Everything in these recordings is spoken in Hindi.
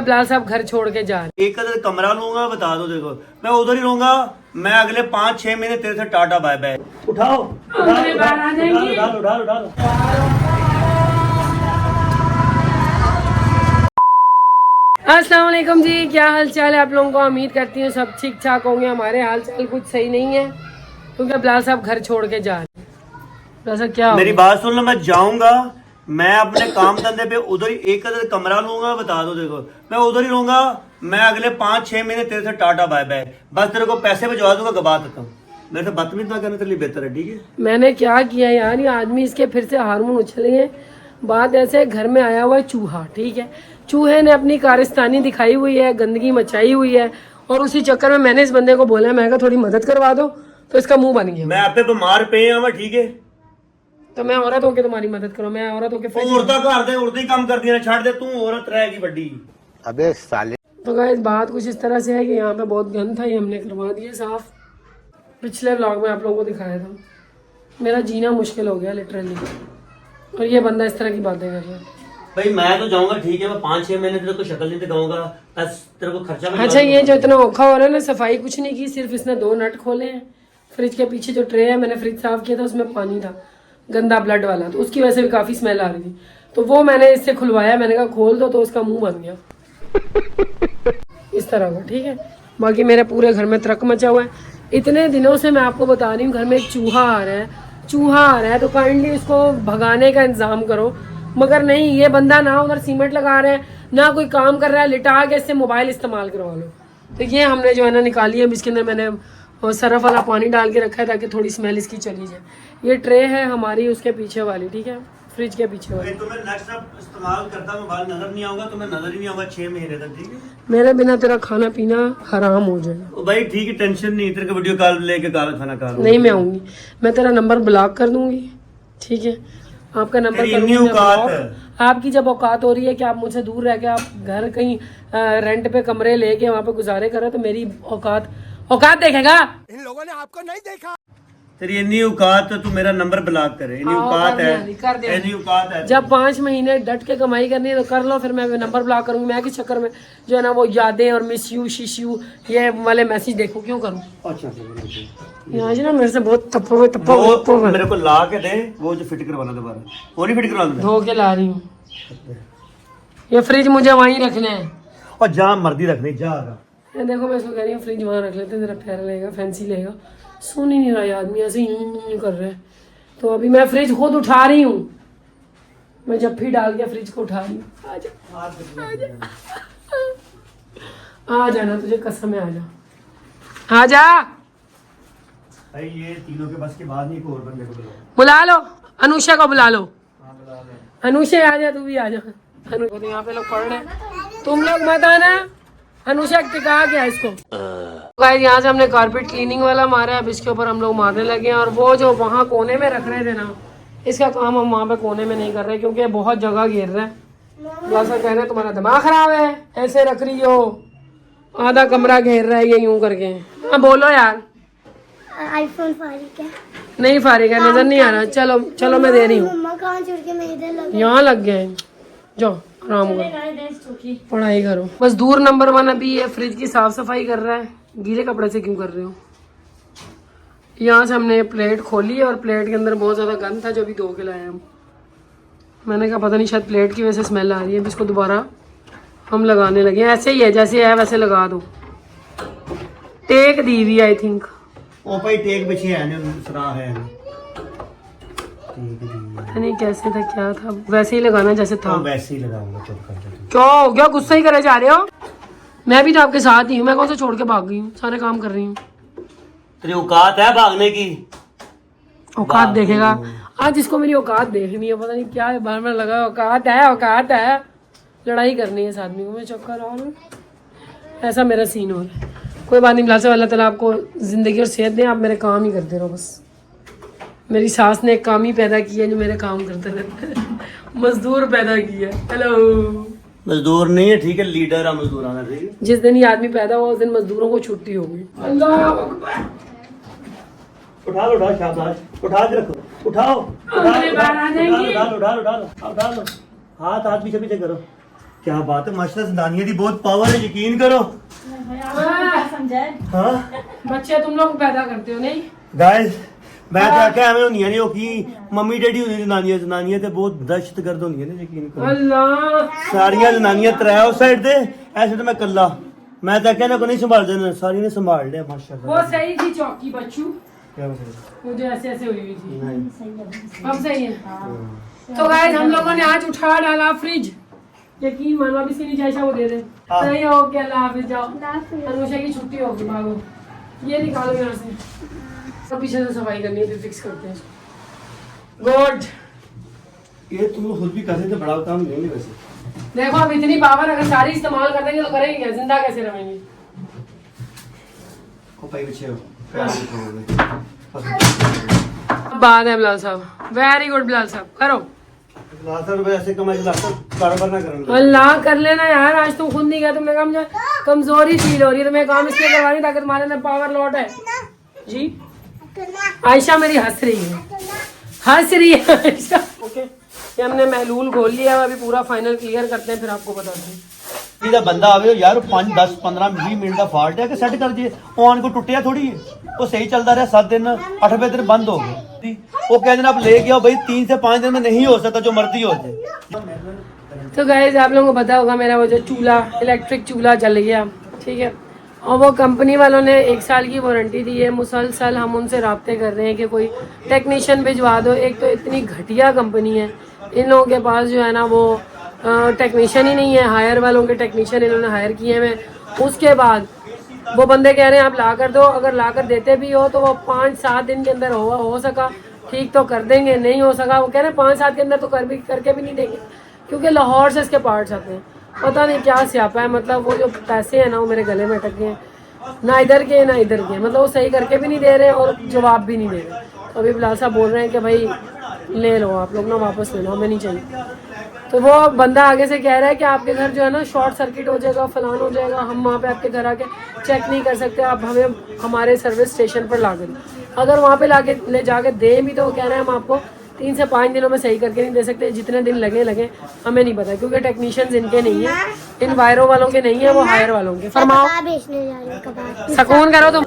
बिलाल साहब घर छोड़ के जा रहे। एक अगर कमरा लूंगा बता दो, देखो मैं उधर ही रहूंगा। मैं अगले 5-6 महीने तेरे से टाटा बाय बाय। उठाओ उठा लो। अस्सलाम वालेकुम जी, क्या हाल चाल है आप लोगों को। उम्मीद करती हूँ सब ठीक ठाक होंगे। हमारे हाल चाल कुछ सही नहीं है क्योंकि बिलाल साहब घर छोड़ के जा रहे हैं। ऐसा क्या मेरी बात सुन लो, मैं जाऊंगा, मैं अपने काम धंधे पे उधर ही एक अगर कमरा लूंगा बता दो, देखो मैं उधर ही रहूंगा। मैं अगले 5-6 महीने तेरे से टाटा बाय बाय। बस तेरे को पैसे भिजवा दूंगा, गबा देता हूँ। मेरे से बदतमीज ना करने के लिए बेहतर है, ठीक है। मैंने क्या किया यार, ये आदमी इसके फिर से हार्मोन उछले हैं। बात ऐसे, घर में आया हुआ है चूहा, ठीक है। चूहे ने अपनी कारस्तानी दिखाई हुई है, गंदगी मचाई हुई है, और उसी चक्कर में मैंने इस बंदे को बोला, मैं कहा थोड़ी मदद करवा दो, तो इसका मुंह बन गया। मैं आप पे बीमार पे हूं, ठीक है। तो मैं औरत होके तुम्हारी मदद करो, मैं औरत होके औरता घर दे उर्दी काम कर दिया, छाड़ दे तू औरत रहेगी बड़ी। अबे साले। तो गाइस बात कुछ इस तरह से है कि यहाँ पे बहुत गंद था, ये हमने करवा दिया साफ। पिछले व्लॉग में आप लोगों को दिखाया था। मेरा जीना मुश्किल हो गया लिटरली, और ये बंदा इस तरह की बातें कर रहा है। भाई मैं तो जाऊंगा, ठीक है। मैं 5-6 महीने तेरे को शक्ल नहीं दिखाऊंगा, बस तेरे को खर्चा भी। अच्छा, ये जो इतना औखा हो रहा है ना, सफाई कुछ नहीं की, सिर्फ इसने 2 नट खोले हैं। फ्रिज के पीछे जो ट्रे है, मैंने फ्रिज साफ किया था, उसमें पानी था गंदा ब्लड वाला, तो उसकी वजह से भी काफी स्मेल आ रही थी। तो वो मैंने इससे खुलवाया, मैंने कहा खोल दो, तो उसका मुंह बन गया इस तरह का, ठीक है। बाकी मेरे पूरे घर में त्रक मचा हुआ है। इतने दिनों से मैं आपको बता रही हूँ, घर में एक चूहा आ रहा है, तो काइंडली उसको भगाने का इंतजाम करो। मगर नहीं, ये बंदा ना उधर सीमेंट लगा रहे हैं, ना कोई काम कर रहा है, लिटा के इससे मोबाइल इस्तेमाल करवा लो। तो ये हमने जो है ना निकाली है, इसके अंदर मैंने सरफ वाला पानी डाल के रखा है ताकि थोड़ी स्मेल इसकी चली जाए। ये ट्रे है हमारी उसके पीछे वाली, ठीक है, फ्रिज के पीछे वाली। तो मैं नेक्स्ट टाइम इस्तेमाल करता मोबाइल नजर नहीं आऊंगा, तो मैं नजर ही नहीं आऊंगा 6 महीने तक, ठीक है। मेरे बिना तेरा खाना पीना हराम हो जाएगा। भाई ठीक है, टेंशन नहीं, तेरे को वीडियो कॉल लेके खाना खा नहीं, मैं आऊंगी, मैं तेरा नंबर ब्लॉक कर दूंगी, ठीक है। आपका नंबर करूंगी। आपकी जब औकात हो रही है कि आप मुझसे दूर रह के आप घर कहीं रेंट पे कमरे लेके वहाँ पे गुजारे करो, तो मेरी औकात देखेगा। इन लोगों ने आपको नहीं देखा। तेरी इतनी औकात तो तू मेरा नंबर ब्लॉक करे, इतनी औकात है, इतनी औकात है। जब 5 महीने डट के कमाई करनी है तो कर लो, फिर मैं नंबर ब्लॉक करूंगी। मैं किस चक्कर में जो है ना वो यादें और मिस यू शिश यू ये वाले मैसेज देखो, क्यों करूँ। अच्छा यहाँ ना मेरे से बहुत तप्पो मेरे को ला के दे, वो जो फिट करवाना दोबारा, वो नहीं फिट करवाना, धो के ला रही हूँ। ये फ्रिज मुझे वहीं रखना है, और जहाँ मर्जी रखने जा रहा। देखो मैं इसको कह रही हूँ फ्रिज वहाँ रख लेते हैं, जरा प्यारा लगेगा, फैंसी लगेगा। सुन ही नहीं रहा आदमी, ऐसे यूं कर रहे हैं। तो अभी मैं फ्रिज खुद उठा रही हूँ, मैं जब भी डाल के फ्रिज को उठा रही हूँ। आ जाना, तुझे कसम है, आ जा। भाई ये तीनों के बस के बाद नहीं, और बंदे को बुला लो, अनुषा को बुला लो। अनुषा आ जा, तू भी आ जा। तो यहाँ पे लोग पढ़ रहे हैं, तुम लोग मत आना। अनुषा टिका गया इसको। गाइस यहाँ से हमने कारपेट क्लीनिंग वाला मारा है, अब इसके ऊपर हम लोग मारने लगे हैं। और वो जो वहाँ कोने में रख रहे थे ना, इसका काम हम वहाँ पे कोने में नहीं कर रहे क्योंकि बहुत जगह घेर रहा है। ऐसा कह रहे हैं तुम्हारा दिमाग खराब है, ऐसे रख रही हो, आधा कमरा घेर रहा है ये यूं करके। हाँ बोलो यार। आईफोन फारिग है। नहीं फारिग है, नजर नहीं आ रहा। चलो चलो मैं दे रही हूँ। यहाँ लग गए, जाओ आराम करो, पढ़ाई करो। मजदूर नंबर 1 अभी ये फ्रिज की साफ सफाई कर रहा है। गीले कपड़े से क्यों कर रहे हो। यहाँ से हमने प्लेट खोली और प्लेट के अंदर बहुत ज्यादा गंद था जो अभी धो के लाए हम। मैंने कहा पता नहीं शायद प्लेट की वजह से स्मेल आ रही है, इसको दोबारा हम लगाने लगे। ऐसे ही है जैसे है वैसे लगा दो। टेक दी हुई आई थिंक। ओ भाई टेक पीछे है ना, सरा है नहीं कैसे था क्या था, वैसे ही लगाना जैसे था। वैसे ही लगाऊंगा, चुप कर जा। क्यों हो गया, गुस्सा ही करे जा रहे हो। मैं भी तो आपके साथ ही हूँ, मैं कौन से छोड़ के भाग गई हूँ, सारे काम कर रही हूँ। तेरी औकात है भागने की। औकात देखेगा आज, इसको मेरी औकात देखनी है, पता नहीं क्या है, बार बार लगा औकात है। लड़ाई करनी है इस आदमी को, मैं चक्कर आ रहा हूँ। ऐसा मेरा सीन हो रहा है। कोई बात नहीं, बिलाल साहब अल्लाह ताला आपको जिंदगी और सेहत दें, आप मेरे काम ही करते रहो बस। मेरी सास ने एक काम ही पैदा किया है जो मेरे काम करते रहते हैं। मजदूर पैदा किया। हेलो, मजदूर नहीं है, ठीक है, लीडर है मजदूर आना, ठीक है। जिस दिन ये आदमी पैदा हुआ उस दिन मजदूरों को छुट्टी होगी। अल्लाह अकबर। उठा शाबाश, उठा के रखो, उठाओ, उठा लो, हाथ पीछे पीछे करो। क्या बात है माशाल्लाह, ज़नानिया दी बहुत पावर है, यकीन करो। हाँ बच्चे तुम लोग पैदा करते हो नहीं? गाइस मैं तो आख्या एवें होंदियां ने, ओकी मम्मी डैडी होंदी जनानियां, जनानियां ते बहुत दहशतगर्द होंदियां ने, यकीन करो। अल्लाह सारियां जनानियां त्रै उस साइड ते, ऐसे तो मैं कल्ला। मैं तो आख्या ना को नहीं संभाल देना, सारी ने संभाल लिया माशाल्लाह। वो सही थी चौकी बच्चू, क्या बात है? वो जो ऐसे ऐसे हुई हुई थी। नहीं। अब सही है। तो गाइस हम लोगों ने आज उठा डाला फ्रिज, यकीन मानो। अभी इसके नीचे आयशा वो दे दे। हाँ। सही हो गया, अल्लाह हाफिज, जाओ अनुषा की छुट्टी होगी, भागो ये निकालो यहाँ से। सब पीछे से सफाई करनी है, फिर फिक्स करते हैं। गुड। ये तुम खुद भी कर रहे थे, बड़ा काम नहीं है वैसे। देखो अब इतनी पावर अगर सारी इस्तेमाल कर देंगे तो करेंगे क्या, जिंदा कैसे रहेंगे? को पाई पीछे हो। बात है बिलाल साहब, वेरी गुड बिलाल साहब, करो। ₹1,00,000 ऐसे कमाई, कारोबार ना करेंगे। अल्लाह कर लेना यार, आज तुम खुद नहीं गया, तुमने कहा मुझे कमजोरी फील हो रही है, तो मैं काम इसलिए करवा रही ताकि तुम्हारे अंदर पावर लौट है। जी आयशा मेरी हंस रही है, हंस रही है आयशा। ओके ये हमने महलूल खोल लिया है, अभी पूरा फाइनल क्लियर करते हैं, फिर आपको बताते हैं। सीधा बंदा आवे यार 5 10 15 20 मिनट का फॉल्ट है कि सेट कर दिए, ऑन को टुटिया थोड़ी है, वो सही चलता रहा 7 दिन 8वें दिन बंद हो गया। वो कह देना आप ले गया भाई, 3 से 5 दिन में नहीं हो सकता, जो मर्जी हो जाए। तो गाइस आप लोगों को पता होगा मेरा वो जो चूल्हा, इलेक्ट्रिक चूल्हा जल गया, ठीक है, और वो कंपनी वालों ने 1 साल की वारंटी दी है। मुसलसल हम उनसे राब्ते कर रहे हैं कि कोई टेक्नीशियन भिजवा दो। एक तो इतनी घटिया कंपनी है, इन लोगों के पास जो है ना वो टेक्नीशियन ही नहीं है, हायर वालों के टेक्नीशियन इन्होंने हायर किए हैं। उसके बाद वो बंदे कह रहे हैं आप ला कर दो, अगर ला कर देते भी हो तो वो 5-7 दिन के अंदर हो सका ठीक तो कर देंगे, नहीं हो सका वो कह रहे हैं 5-7 के अंदर तो करके भी नहीं देंगे, क्योंकि लाहौर से इसके पार्ट्स आते हैं। पता नहीं क्या स्यापा है, मतलब वो जो पैसे हैं ना वो मेरे गले में अटक गए हैं, ना इधर के ना इधर के, मतलब वो सही करके भी नहीं दे रहे और जवाब भी नहीं दे रहे। तो अभी बिलाल साहब बोल रहे हैं कि भाई ले लो आप लोग ना, वापस ले लो, हमें नहीं चाहिए। तो वो बंदा आगे से कह रहा है कि आपके घर जो है ना शॉर्ट सर्किट हो जाएगा, फलान हो जाएगा, हम वहाँ पे आपके घर आके चेक नहीं कर सकते, आप हमें हमारे सर्विस स्टेशन पर ला कर, अगर वहाँ पे लाके ले जाके दे भी तो वो कह रहे हैं हम आपको 3 से 5 दिनों में सही करके नहीं दे सकते, जितने दिन लगे हमें नहीं पता, क्योंकि टेक्नीशियंस इनके नहीं है, इन वायरों वालों के नहीं है, वो हायर वालों के। फरमाओ, सुकून करो तुम।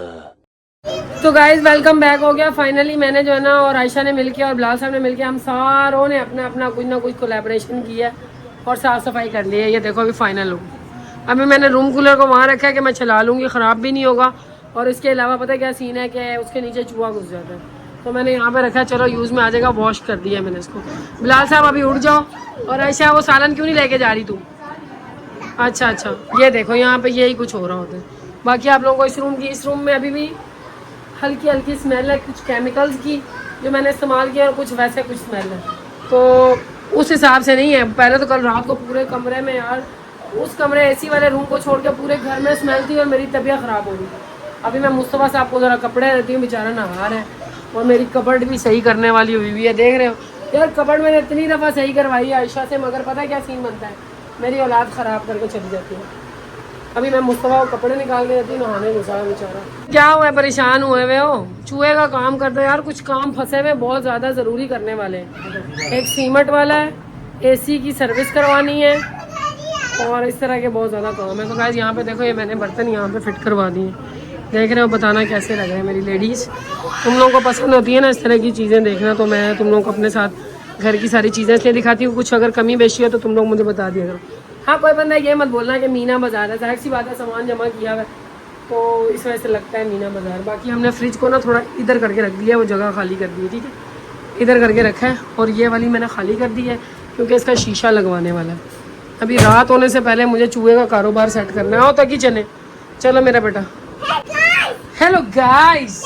तो गाइज वेलकम बैक हो गया फाइनली। मैंने जो है ना और आयशा ने मिलके और बिलाल साहब ने मिलके हम सारों ने अपना अपना कुछ ना कुछ कोलैबोरेशन किया और साफ सफाई कर ली है। ये देखो अभी फाइनल हो। अभी मैंने रूम कूलर को वहाँ रखा है कि मैं चला लूँगी, ख़राब भी नहीं होगा। और इसके अलावा पता है क्या सीन है कि उसके नीचे चूहा घुस जाता है, तो मैंने यहाँ पे रखा, चलो यूज़ में आ जाएगा, वॉश कर दिया मैंने इसको। बिलाल साहब अभी उठ जाओ। और आयशा वो सालन क्यों नहीं लेके जा रही तू? अच्छा ये देखो यहाँ पे यही कुछ हो रहा होता है। बाकी आप लोगों को इस रूम में अभी भी हल्की हल्की स्मेल है कुछ केमिकल्स की जो मैंने इस्तेमाल किया, और कुछ वैसे कुछ स्मेल है, तो उस हिसाब से नहीं है। पहले तो कल रात को पूरे कमरे में यार, उस कमरे एसी वाले रूम को छोड़ के पूरे घर में स्मेल थी और मेरी तबीयत ख़राब हो गई। अभी मैं मुस्तफ़ा साहब को ज़रा कपड़े देती हूँ, बेचारा नहा रहा है, और मेरी कबर्ड भी सही करने वाली हुई है, देख रहे हो यार। कबर्ड मैंने इतनी दफ़ा सही करवाई है आयशा से, मगर पता है क्या सीन बनता है, मेरी औलाद ख़राब करके चली जाती है। अभी मैं मुस्तफ़ा को कपड़े निकाल के देती हूँ, नहाने घुसा है बेचारा। क्या हुआ है, परेशान हुए हुए हो? चूहे का काम करते हो यार, कुछ काम फंसे हुए बहुत ज़्यादा ज़रूरी करने वाले हैं। एक सीमेंट वाला है, एसी की सर्विस करवानी है, और इस तरह के बहुत ज़्यादा काम है। तो गाइस यहाँ पे देखो, ये मैंने बर्तन यहाँ पे फिट करवा दिए, देख रहे हो, बताना कैसे लग रहे हैं मेरी लेडीज़। तुम लोगों को पसंद होती है ना इस तरह की चीज़ें देखना, तो मैं तुम लोगों को अपने साथ घर की सारी चीज़ें इसलिए दिखाती हूँ। कुछ अगर कमी बेशी है तो तुम लोग मुझे बता दिया करो। हाँ, कोई बंदा ये मत बोलना कि मीना बाज़ार है, जाहिर सी बात है सामान जमा किया हुआ है तो इस वजह से लगता है मीना बाज़ार। बाकी हमने फ्रिज को ना थोड़ा इधर करके रख दिया, वो जगह खाली कर दी है, ठीक है, इधर करके रखा है। और ये वाली मैंने खाली कर दी है क्योंकि इसका शीशा लगवाने वाला है। अभी रात होने से पहले मुझे चूहे का कारोबार सेट करना है। आओ तक ही चले, चलो मेरा बेटा। हेलो गाइस,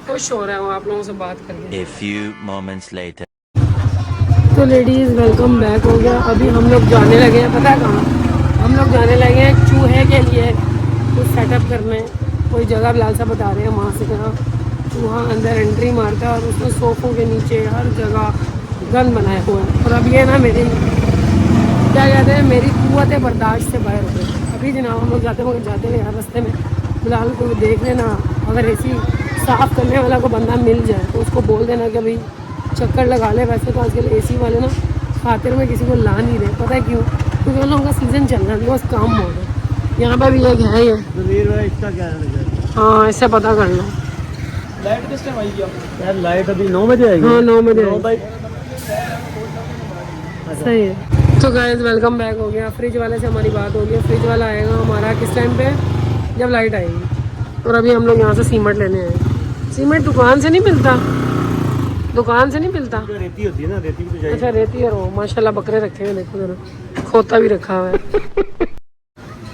खुश हो रहा हूँ आप लोगों से बात करके। A few moments later. तो लेडीज़ वेलकम बैक हो गया। अभी हम लोग जाने लगे हैं, पता है कहाँ? हम लोग जाने लगे हैं चूहे के लिए कुछ सेटअप करने। कोई जगह बिलाल साहब बता रहे हैं, वहाँ से जहाँ चूहा अंदर एंट्री मारता है और उसमें सोफ़ों के नीचे हर जगह गन बनाए हुए हैं। और अब ये ना मेरी क्या कहते हैं, मेरी कुव्वत बर्दाश्त से बाहर हो गई। अभी जनाब हम लोग जाते हुए यार रास्ते में बिलाल को देख लेना, अगर ऐसी साफ़ करने वाला को बंदा मिल जाए तो उसको बोल देना कि भाई चक्कर लगा ले। वैसे तो आजकल एसी वाले ना खातिर में किसी को ला नहीं रहे, पता है क्यों? क्योंकि उन लोगों का सीजन चल रहा है, उनके पास काम बहुत है। यहाँ पे भी एक है ये, इसका क्या है? हाँ इससे पता कर लो। लाइट किस टाइम आएगी यार? लाइट अभी 9 बजे आएगी। हाँ 9 बजे 9 बजे। सही है। तो गाइस वेलकम बैक हो गया। फ्रिज वाले से हमारी बात हो गई। फ्रिज वाला आएगा हमारा किस टाइम पे? जब लाइट आएगी। और अभी हम लोग यहाँ से सीमेंट लेने आए। सीमेंट दुकान से नहीं मिलता, दुकान से नहीं मिलता। रेती होती है ना, रेती भी तो चाहिए। अच्छा रेती और वो माशाल्लाह बकरे रखे हैं, देखो जरा, खोता भी रखा हुआ है,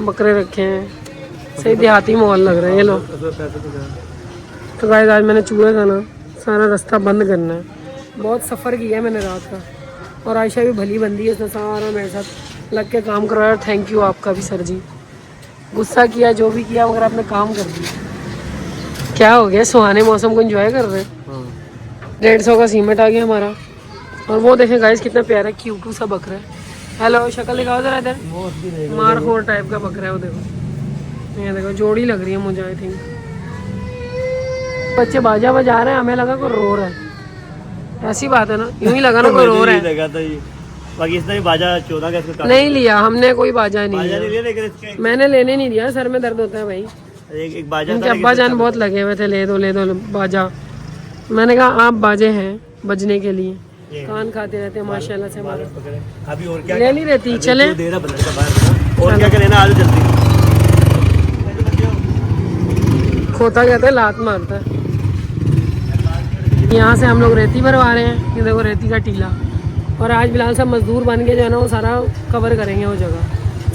बकरे रखे हैं। सही देहाती माहौल लग रहा है ये लोग। तो गाइस आज मैंने चूहे का ना सारा रास्ता बंद करना है। बहुत सफ़र किया है मैंने रात का, और आयशा भी भली बंदी है, उसने सारा मेरे साथ लग के काम करवाया। थैंक यू आपका भी सर जी। गुस्सा किया जो भी किया मगर आपने काम कर दिया। क्या हो गया, सुहाने मौसम को एंजॉय कर रहे हैं। 150 का सीमेंट आ गया हमारा। और वो देखें गाइस कितना प्यारा क्यूटू सा बकरा है। हेलो शक्ल दिखाओ जरा इधर। मारखोर टाइप का बकरा है वो, देखो ये देखो, जोड़ी लग रही है मुझे आई थिंक। बच्चे बाजा बजा रहे हैं, हमें लगा कोई रो रहा है। ऐसी बात है ना, यूं ही लगा ना कोई रो रहा है। बाकी इसने भी बाजा 14 का इसका नहीं लिया हमने, कोई बाजा नहीं बाजा लिया। नहीं लिया, लेकिन इसके मैंने लेने नहीं दिया, सर में दर्द होता है भाई। एक बाजा उनके था, अब्बा जान बहुत लगे हुए थे, ले दो बाजा। मैंने कहा आप बाजे हैं बजने के लिए, कान खाते रहते हैं माशाल्लाह से हमारे। अभी और क्या ले नहीं रहती, चले दे रहा बंदर का बाहर। और क्या क्या लेना आज जल्दी। खोता कहते हैं लात मारता है। यहाँ से हम लोग रेती भरवा रहे हैं, ये देखो रेती का टीला। और आज फिलहाल सब मजदूर बन के जो है ना वो सारा कवर करेंगे वो जगह।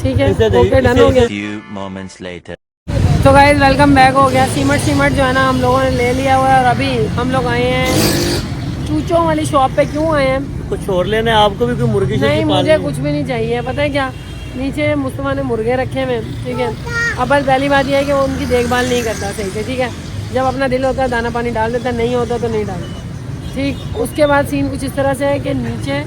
ठीक है, ओके डन हो गया। Few moments later. तो गाइस वेलकम बैक हो गया। सीमेंट जो है ना हम लोगों ने ले लिया हुआ है। और अभी हम लोग आए हैं चूचों वाली शॉप पे। क्यों आए हैं? कुछ और लेने, आपको भी कोई मुर्गी नहीं मुझे कुछ भी नहीं चाहिए। पता है क्या, नीचे मुस्तफा ने मुर्गे रखे हुए, ठीक है। अब बस पहली बात यह है कि वो उनकी देखभाल नहीं करता सही से, ठीक है। जब अपना दिल होता है दाना पानी डाल देता, नहीं होता तो नहीं डालता, ठीक। उसके बाद सीन कुछ इस तरह से है कि नीचे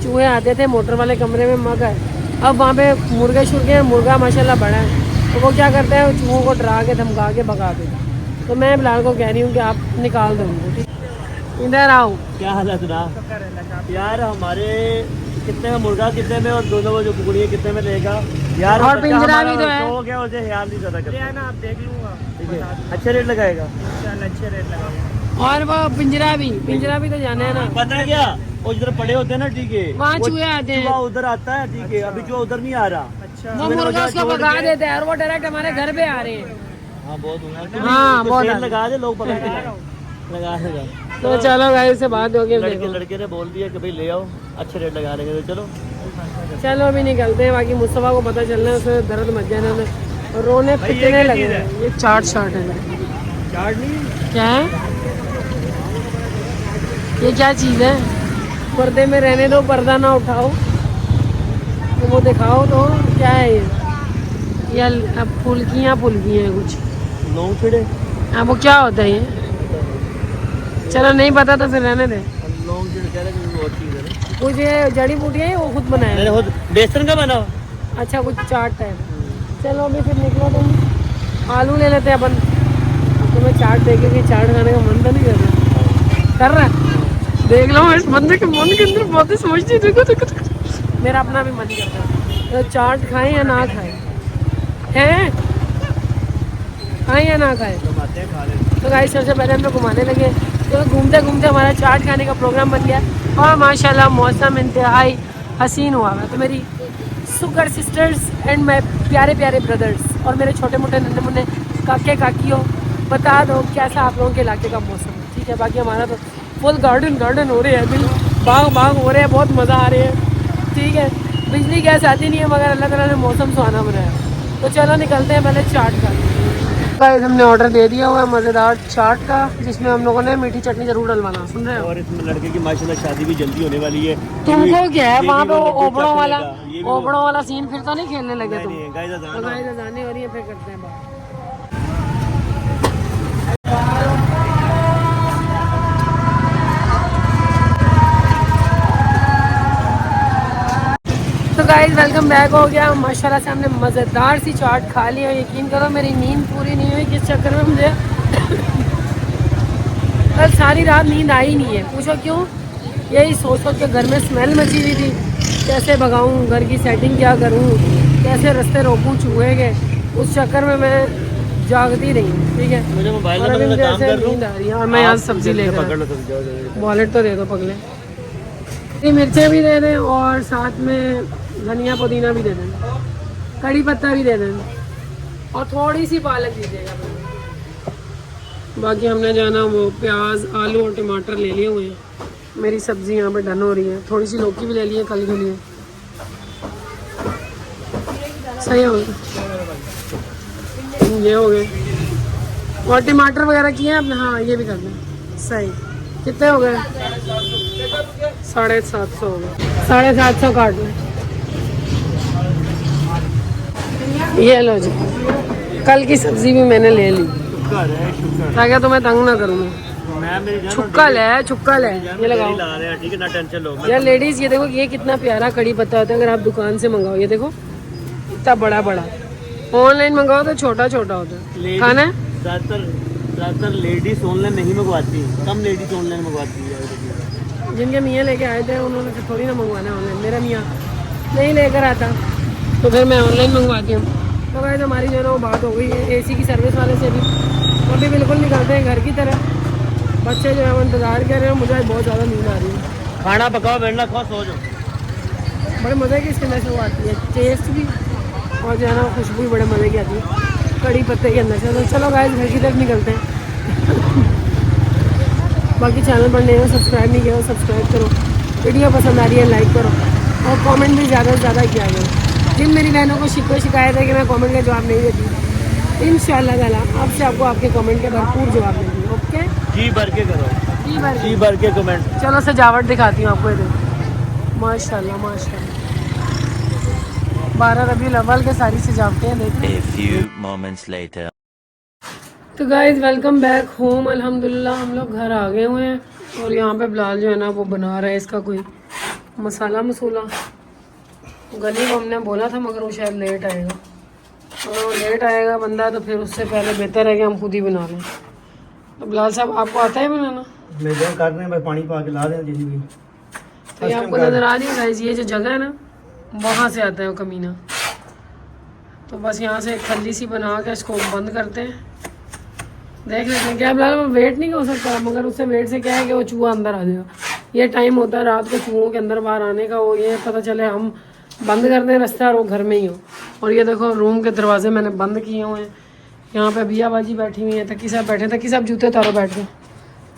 चूहे आते थे, मोटर वाले कमरे में मग है। अब वहाँ पे मुर्गे शुर्गे, मुर्गा माशाल्लाह बड़ा है, तो वो क्या करते हैं, चूहों को डरा के धमका के भगा देते। तो मैं बिलाल को कह रही हूँ कि आप निकाल दो उनको, ठीक। इधर आओ। क्या हालत ना यार, हमारे कितने में मुर्गा, कितने में, और दोनों वो जो कुकड़ी है कितने में लेगा यार। और पिंजरा भी तो है। हो गया, उसे ख्याल नहीं ज्यादा करता ना, आप देख लूंगा, ठीक है। अच्छे रेट लगाएगा, अच्छे रेट लगाएगा। और वो पिंजरा भी तो जाना है ना। पता है क्या, वो इधर पड़े होते हैं ना, ठीक है, वहाँ चूहे आते हैं, उधर आता है, ठीक है। अभी जो उधर नहीं आ रहा, वो मुर्गा उसको भगा देते हैं और वो डायरेक्ट हमारे घर पे आ रहे हैं। हाँ बहुत हाँ बहुत लगा दे, लोग पकड़ के लगा देगा। तो चलो भाई से बात होगी। लड़के ने बोल दिया कि भाई ले आओ, अच्छे रेट लगा देंगे, तो चलो अभी निकलते हैं। बाकी मुस्तफा को पता चल रहा है, उसे दर्द मच जाने में रोने पिटने लगे हैं। ये चाट शार्ट है, चार्ट नहीं क्या है ये, क्या चीज़ है? पर्दे में रहने दो, पर्दा ना उठाओ, तो वो दिखाओ तो क्या है ये? या फुल्कियाँ हैं कुछ लौंग फिड़े। हाँ वो क्या होता है ये? चलो नहीं पता तो फिर रहने दे। लौंग फिड़े कह रहे हैं, वो चीज़ है। कुछ ये जड़ी बूटियाँ हैं, वो खुद बनाए हैं। खुद बेसन का बना। अच्छा कुछ चाट है। चलो अभी फिर निकलो तुम, आलू ले लेते हैं अपन। तुम्हें चाट देखे कि चाट खाने का मन तो नहीं कर रहा है? देख लो इस बंदे के मन के अंदर बहुत ही समझती। देखो मेरा अपना भी मन करता है तो चाट खाएं या ना खाएं, हैं खाएं या ना खाएं। तो गाइस सबसे पहले हम लोग घुमाने लगे, तो घूमते घूमते हमारा चाट खाने का प्रोग्राम बन गया। और माशाल्लाह मौसम इंतहाई हसीन हुआ है। तो मेरी सुगर सिस्टर्स एंड माय प्यारे प्यारे ब्रदर्स और मेरे छोटे मोटे नन्हे मुन्ने काके काकियों, बता दो कैसा आप लोगों के इलाके का मौसम, ठीक है। बाकी हमारा तो फुल गार्डन हो रहे हैं, दिल बाग हो रहे हैं, बहुत मज़ा आ रहे है, ठीक है। बिजली गैस आती नहीं है मगर अल्लाह ताला ने मौसम सुहाना बनाया। तो चलो निकलते हैं पहले चाट का। गाइस हमने ऑर्डर दे दिया हुआ है मज़ेदार चाट का, जिसमें हम लोगों ने मीठी चटनी जरूर डलवाना, सुन रहे हो। और इसमें लड़के की माशाल्लाह शादी भी जल्दी होने वाली है। तुमको क्या है वहाँ पे ओबड़ों ओबड़ों वाला सीन फिर तो नहीं खेलने लगे तुम? गाइस जाने और ये फिर करते हैं बात। तो गाइस वेलकम बैक हो गया। माशाल्लाह से हमने मज़ेदार सी चाट खा ली है। यकीन करो मेरी नींद पूरी नहीं हुई, किस चक्कर में मुझे कल सारी रात नींद आई नहीं है। पूछो क्यों? यही सोच के घर में स्मेल मची हुई थी, कैसे भगाऊं, घर की सेटिंग क्या करूं, कैसे रास्ते रोकूं चूहे के, उस चक्कर में मैं जागती नहीं हूँ। ठीक है, मुझे मोबाइल और अभी मुझे ऐसे नींद आ रही है और मैं यहाँ सब्जी लेकर पकड़ लो तो जाओ। वॉलेट तो दे दो पगले। ये मिर्चें भी दे दें और साथ में धनिया पुदीना भी दे दें, कड़ी पत्ता भी दे दें और थोड़ी सी पालक दीजिएगा। बाकी हमने जाना वो प्याज आलू और टमाटर ले लिए हुए हैं। मेरी सब्ज़ी यहाँ पे डन हो रही है, थोड़ी सी लौकी भी ले ली है कल के लिए। सही हो गया, ये हो गए और टमाटर वगैरह किए हैं आपने? हाँ ये भी कर दें। सही, कितने हो गए? 750 हो गए। 750 काट लें। ये लो जी, कल की सब्जी भी मैंने ले ली ताकि तुम्हें तंग ना करूँ मैं। छुक्कल है, छुक्कल है, ये लगाओ। ठीक है ना, टेंशन लो यार लेडीज ये देखो, ये कितना प्यारा कड़ी पत्ता होता है अगर आप दुकान से मंगाओ। ये देखो इतना बड़ा बड़ा, ऑनलाइन मंगाओ तो छोटा छोटा होता है। खाना है? ज़्यादातर लेडीज ऑनलाइन नहीं मंगवाती, कम लेडीज ऑनलाइन मंगवाती है। जिनके मियाँ लेके आए थे उन्होंने तो थोड़ी ना मंगवाना है ऑनलाइन। मेरा मियाँ नहीं लेकर आता तो फिर मैं ऑनलाइन मंगवाती हूँ। तो भाई हमारी जो है ना वो बात हो गई है एसी की सर्विस वाले से भी, वो भी बिल्कुल निकलते हैं घर की तरह। बच्चे जो है वो इंतज़ार कर रहे हैं, मुझे बहुत ज़्यादा नींद आ रही है। खाना पकाओ, बैठना खाओ, सो जाओ। बड़े मज़े की इसके अंदर से वो आती है, टेस्ट भी और जो है ना खुशबू भी बड़े मज़े की आती है कड़ी पत्ते के अंदर से। तो चलो गाइस घर की तरफ निकलते हैं। बाकी चैनल पर नए हो, सब्सक्राइब नहीं किया हो सब्सक्राइब करो, वीडियो पसंद आ रही है लाइक करो और कमेंट भी ज़्यादा से ज़्यादा किया करो। जिन मेरी बहनों को शिकायत है कि मैं कमेंट का जवाब नहीं देती, इंशाल्लाह ताला अब से आपको आपके कमेंट के भरपूर जवाब देंगे। ओके, जी भर के करो, जी भर के कमेंट। चलो सजावट दिखाती हूँ आपको। ये देखो माशाल्लाह माशाल्लाह, 12 रबीउल अव्वल के सारी सजावटें हैं। देखो A few moments later. तो गाइज वेलकम बैक होम। अल्हम्दुलिल्लाह हम लोग घर आ गए हुए हैं और यहाँ पे बिलाल जो है ना वो बना रहा है इसका कोई मसाला मसूला। गली को हमने बोला था मगर वो शायद लेट आएगा, अगर वो लेट आएगा बंदा तो फिर उससे पहले बेहतर है कि हम खुद ही बना लें। तो बिलाल साहब आपको आता है बनाना? मैं जो कर रहे हैं बस पानी पा के ला दें जैसी भी। तो ये आपको नज़र आ रही है गाइज, ये जो जगह है ना वहाँ से आता है वो कमीना। तो बस यहाँ से एक खल्ली सी बना के इसको बंद करते हैं। देख लेते हैं क्या बिलाल, वो वेट नहीं हो सकता मगर उससे वेट से क्या है कि वो चूहा अंदर आ जाएगा। ये टाइम होता है रात को चूहों के अंदर बाहर आने का, वो ये पता चले हम बंद कर दें रास्ता और वो घर में ही हो। और ये देखो रूम के दरवाजे मैंने बंद किए हुए हैं। यहाँ पे बिया बाजी बैठी हुई है, तकी साहब बैठे, तकी साहब जूते तारो, बैठ के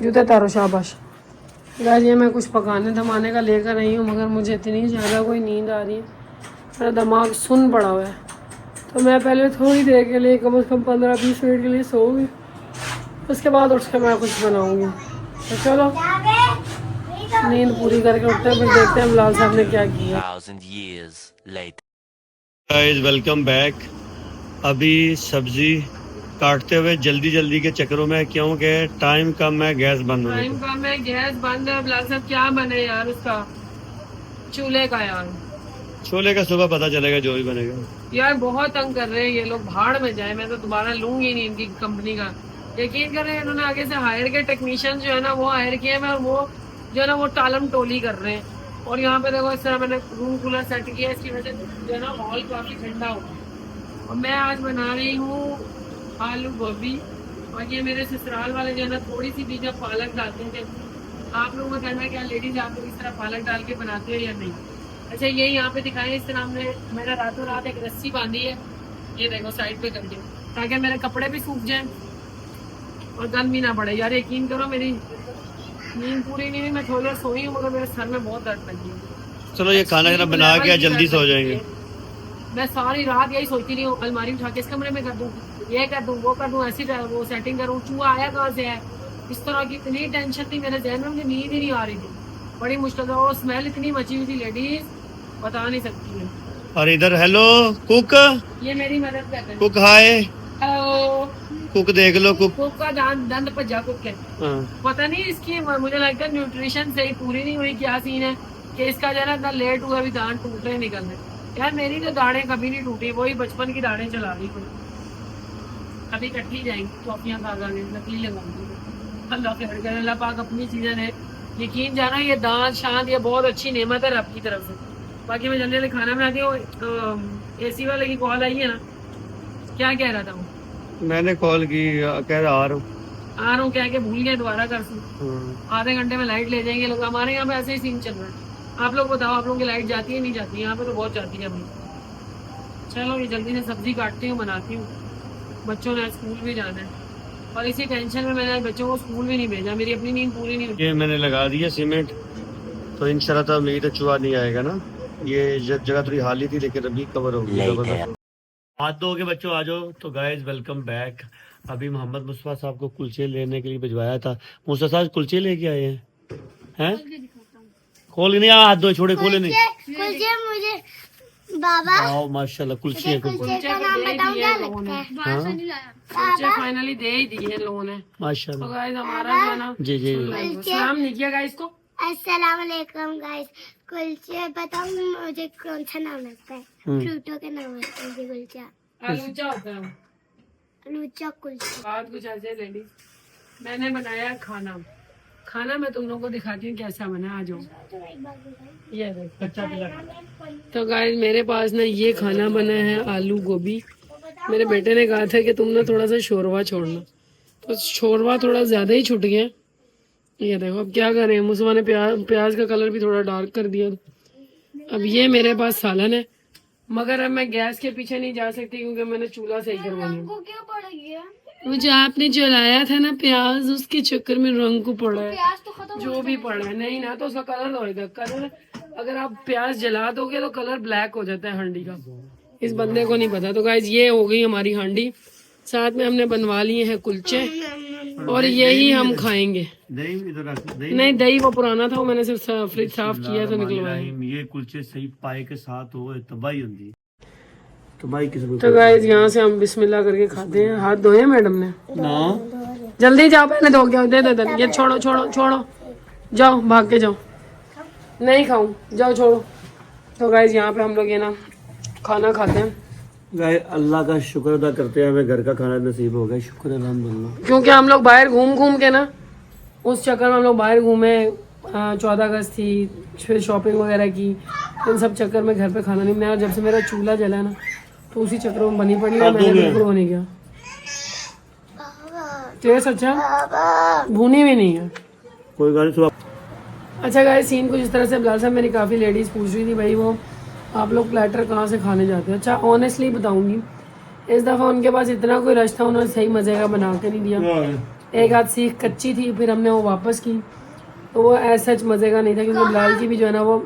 जूते तारो, शाबाश। गाइस ये मैं कुछ पकाने धमाने का लेकर आई हूँ मगर मुझे इतनी ज़्यादा कोई नींद आ रही है, मेरा दिमाग सुन पड़ा हुआ है। तो मैं पहले थोड़ी देर के लिए कम से कम 15-20 मिनट के लिए सोऊंगी, उसके बाद उठ के मैं कुछ बनाऊँगी। तो चलो नींद पूरी करके उठते हैं, फिर देखते हैं बिलाल साहब ने क्या किया। 1000 years later. Guys welcome back. अभी सब्जी काटते हुए जल्दी के चक्करों में, क्योंकि टाइम कम है, गैस बंद होने टाइम कम है, गैस बंद है। बिलाल साहब क्या बने यार उसका चूल्हे का यार, छोले का सुबह पता चलेगा जो भी बनेगा। यार बहुत तंग कर रहे हैं ये लोग, भाड़ में जाए। मैं तो दोबारा लूंगी नहीं इनकी कंपनी का। यकीन कर रहे हैं इन्होंने आगे से हायर के टेक्नीशियन जो है ना वो हायर किए हैं और वो जो है ना वो टालम टोली कर रहे हैं। और यहाँ पे देखो इस तरह मैंने रूम कूलर सेट किया, इसकी वजह से जो है ना हॉल काफी ठंडा होगा। और मैं आज बना रही हूँ आलू गोभी और ये मेरे ससुराल वाले जो है ना थोड़ी सी बीजा पालक डालते थे। आप लोगों को कहना क्या लेडीज आप लोग इस तरह पालक डाल के बनाते हो या नहीं? अच्छा ये यहाँ पे दिखाएं, इस तरह हमने मैंने रातों रात एक रस्सी बांधी है, ये देखो साइड पे करके, ताकि मेरे कपड़े भी सूख जाएं और गंद भी ना पड़े। यार यकीन करो मेरी नींद पूरी नहीं हुई, मैं थोड़ी देर सोई हूँ मगर मेरे सर में बहुत दर्द लगी है। चलो ये खाना खाना बना के जल्दी सो जाएंगे। मैं सारी रात यही सोचती रही हूँ, अलमारी उठा के इस कमरे में कर दूँ, ये कर दूँ, वो कर दूँ, ऐसी वो सेटिंग करूँ, चूहा आया कहाँ से है, इस तरह की इतनी टेंशन थी मेरे जहन में, मुझे नींद ही नहीं आ रही थी, बड़ी मुश्किल था। और स्मेल इतनी मची हुई थी लेडीज बता नहीं सकती है। और इधर हेलो कुक, ये मेरी मदद करते हैं। कुक हाय, हेलो कुक देख लो, कुक का दंद भज्जा कुक है। पता नहीं इसकी, मुझे लगता है न्यूट्रिशन सही पूरी नहीं हुई, क्या सीन है कि इसका जो है ना इतना लेट हुआ अभी दांत टूट रहे निकल रहे। यार मेरी तो दाढ़ें कभी नहीं टूटी, वही बचपन की दाढ़ें चला रही कोई, कभी कट्टी जाएंगी टॉफियाँ खा खा के नकली लगाऊंगी। अल्लाह खैर करे, अल्लाह पाक अपनी चीजें है। यकीन जाना ये दांत शांत ये बहुत अच्छी नेमत है रब की तरफ से। बाकी मैं जल्दी जल्दी खाना बनाती हूँ। तो AC वाले की कॉल आई है ना, क्या कह रहा था वो? मैंने कॉल की, कह रहा आ रहा हूँ। आ रहा हूँ कह के भूल गया, दोबारा कर आधे घंटे में लाइट ले जाएंगे लोग। हमारे यहाँ पे ऐसे ही सीन चल रहा है। आप लोग बताओ, आप लोगों की लाइट जाती है नहीं जाती है? यहाँ पे तो बहुत जाती है अभी। चलो ये जल्दी से सब्जी काटती हूँ, बनाती हूँ। बच्चों ने स्कूल भी जाना है और इसी टेंशन में मैंने आज बच्चों को स्कूल भी नहीं भेजा। मेरी अपनी नींद पूरी नहीं हुई। ये मैंने लगा दिया सीमेंट, तो इंशाल्लाह मेरी तो चूहा नहीं आएगा ना। ये जगह थोड़ी हाली थी लेकिन अभी कवर हो गई। हाथ धो के बच्चों आ जाओ। तो गाइस वेलकम बैक। अभी मोहम्मद मुस्तफा साहब को कुलचे लेने के लिए भिजवाया था। मुस्तफा साहब कुलचे लेके आए हैं? खोल नहीं, हाथ धो, छोड़े, खोले नहीं। कुलचे मुझे बाबा आओ माशाल्लाह कुलचे कुलचे का नाम बताऊं क्या लगता है? कुलचे फाइनली दे ही दिए लोगों ने माशाल्लाह। तो गाइस हमारा जो है ना, जी जी सलाम नहीं किया गाइस को। अस्सलाम वालेकुम गाइस। कुलचे बताओ मुझे कौन सा नाम लगता है? फ्रूटों के नाम लगते हैं मुझे कुलचा। आलूचा होता है लूचा कुलचा। बात कुछ ऐसे लेडीज। मैंने बनाया खाना। खाना मैं तुम लोगों को दिखाती हूँ कैसा बना। आ जाओ, ये देखो। तो गाइस मेरे पास ना ये खाना बना है, आलू गोभी। मेरे बेटे ने कहा था कि तुम ना थोड़ा सा शोरवा छोड़ना, तो शोरवा थोड़ा ज्यादा ही छूट गया। ये देखो, अब क्या करें, मुसवा ने प्याज का कलर भी थोड़ा डार्क कर दिया। अब ये मेरे पास सालन है, मगर अब मैं गैस के पीछे नहीं जा सकती क्योंकि मैंने चूल्हा सही करवाना है। मुझे आपने जलाया था ना प्याज, उसके चक्कर में रंग को पड़ा है। जो भी पड़ा है नहीं ना, तो उसका कलर होएगा। कलर अगर आप प्याज जला दोगे तो कलर ब्लैक हो जाता है हांडी का। इस बंदे को नहीं पता। तो गाइस ये हो गई हमारी हांडी। साथ में हमने बनवा लिए हैं कुलचे और यही हम खाएंगे। नहीं, दही वो पुराना था, वो मैंने सिर्फ फ्रिज साफ किया था, निकलवाया। ये कुलचे सही पाए के साथ हो तबाही होती। तबाही किस तो गाइस यहाँ से हम बिस्मिल्लाह करके खाते हैं। हाथ धोए मैडम ने ना? जल्दी जाओ, पहले धो के दे। ये छोड़ो छोड़ो छोड़ो, जाओ भाग के जाओ। नहीं खाऊं, जाओ छोड़ो। तो गाइस यहाँ पे हम लोग ये ना खाना खाते हैं। गाइस अल्लाह का शुक्र अदा करते हैं, हमें घर का खाना नसीब हो गया। शुक्र अल्हम्दुलिल्लाह। क्योंकि हम लोग बाहर घूम के ना, उस चक्कर में हम लोग बाहर घूमे। 14 अगस्त थी, फिर शॉपिंग वगैरह की, इन सब चक्कर में घर पे खाना नहीं बनाया। जब से मेरा चूल्हा जला ना, तो उसी चक्कर में बनी पड़ी है। मैंने बिल्कुल वो नहीं किया। टेस्ट अच्छा, भुनी भी नहीं है। कोई गाड़ी सुबह। अच्छा गाइस सीन कुछ इस तरह से। बिलाल साहब, मेरी काफ़ी लेडीज़ पूछ रही थी भाई वो आप लोग प्लेटर कहाँ से खाने जाते हैं। अच्छा ऑनेस्टली बताऊंगी, इस दफ़ा उनके पास इतना कोई रश था, उन्होंने सही मज़े का बना के नहीं दिया। एक आध सीख कच्ची थी, फिर हमने वो वापस की, तो वो ऐसा सच मज़े का नहीं था। क्योंकि बिलाल की भी जो है ना वो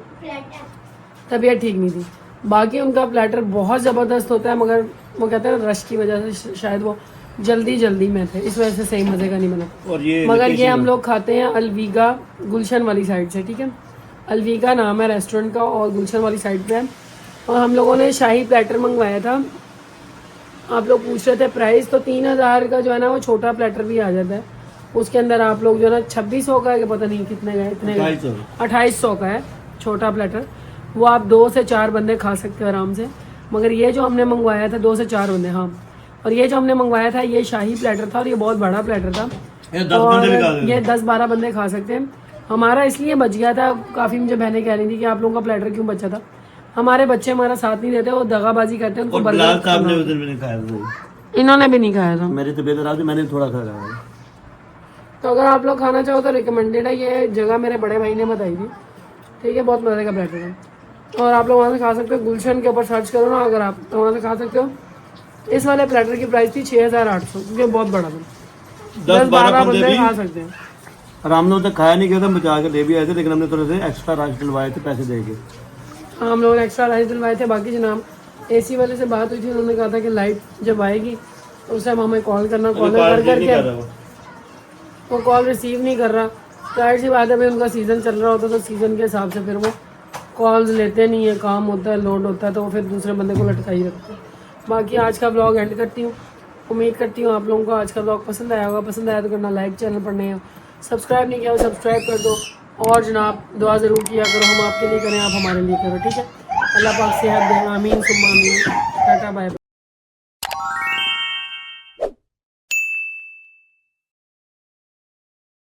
तबीयत ठीक नहीं थी। बाकी उनका प्लेटर बहुत ज़बरदस्त होता है, मगर वो कहते हैं रश की वजह से शायद वो जल्दी में थे, इस वजह से सही मज़े का नहीं बना। और ये मगर ये हम लोग खाते हैं अलवीगा गुलशन वाली साइड से, ठीक है। अलवीगा नाम है रेस्टोरेंट का और गुलशन वाली साइड पे है। और हम लोगों ने शाही प्लेटर मंगवाया था। आप लोग पूछ रहे थे प्राइस, तो 3000 का जो है ना वो छोटा प्लेटर भी आ जाता है। उसके अंदर आप लोग जो है ना 2600 का है कि पता नहीं कितने का है, इतने 2800 का है छोटा प्लेटर। वो आप 2 से 4 बंदे खा सकते हो आराम से। मगर ये जो हमने मंगवाया था 2 से 4 बंदे, हाँ। और ये जो हमने मंगवाया था ये शाही प्लेटर था और ये बहुत बड़ा प्लेटर था और ये 10-12 बंदे खा सकते हैं। हमारा इसलिए बच गया था, काफ़ी मुझे बहनें कह रही थी कि आप लोगों का प्लेटर क्यों बचा था। हमारे बच्चे हमारा साथ नहीं देते, वो दगाबाजी करते हैं। उनको बिलाल साहब ने उस दिन भी नहीं खाया था, इन्होंने भी नहीं खाया था। मेरी तबीयत खराब थी, मैंने थोड़ा खाया। तो अगर आप लोग खाना चाहो तो रिकमेंडेड है। ये जगह मेरे बड़े भाई ने बताई थी, ठीक है। बहुत मज़े का प्लेटर है और आप लोग वहाँ से खा सकते हो। गुलशन के ऊपर सर्च करो ना, अगर आप तो वहाँ से खा सकते हो। इस वाले प्लेटर की प्राइस थी 6800, क्योंकि बहुत बड़ा था। 10-12 बंदे खा सकते हैं। और हमने तक खाया नहीं, किया था बचा के ले भी आए थे, लेकिन हमने थोड़े से एक्स्ट्रा राइस डलवाए थे पैसे दे के। हाँ हम लोगों ने एक्स्ट्रा राइस डलवाए थे। बाकी जनाब AC वाले से बात हुई थी, उन्होंने कहा था कि लाइट जब आएगी तो उस टाइम हमें कॉल करना। कॉल करके वो कॉल रिसीव नहीं कर रहा। जाहिर सी बात है, भाई उनका सीज़न चल रहा होता तो सीज़न के हिसाब से फिर वो कॉल्स लेते नहीं है। काम होता है, लोड होता है, तो वो फिर दूसरे बंदे को लटका ही रखते हैं। बाकी आज का ब्लॉग एंड करती हूँ। उम्मीद करती हूँ आप लोगों को आज का ब्लॉग पसंद आया होगा। पसंद आया तो करना लाइक, चैनल पर नए हो सब्सक्राइब नहीं किया हो सब्सक्राइब कर दो। और जनाब दुआ ज़रूर किया करो, हम आपके लिए करें, आप हमारे लिए करो, ठीक है। अल्लाह पाक सेहत दे, आमीन सुम्मा आमीन। Ta-ta bye bye.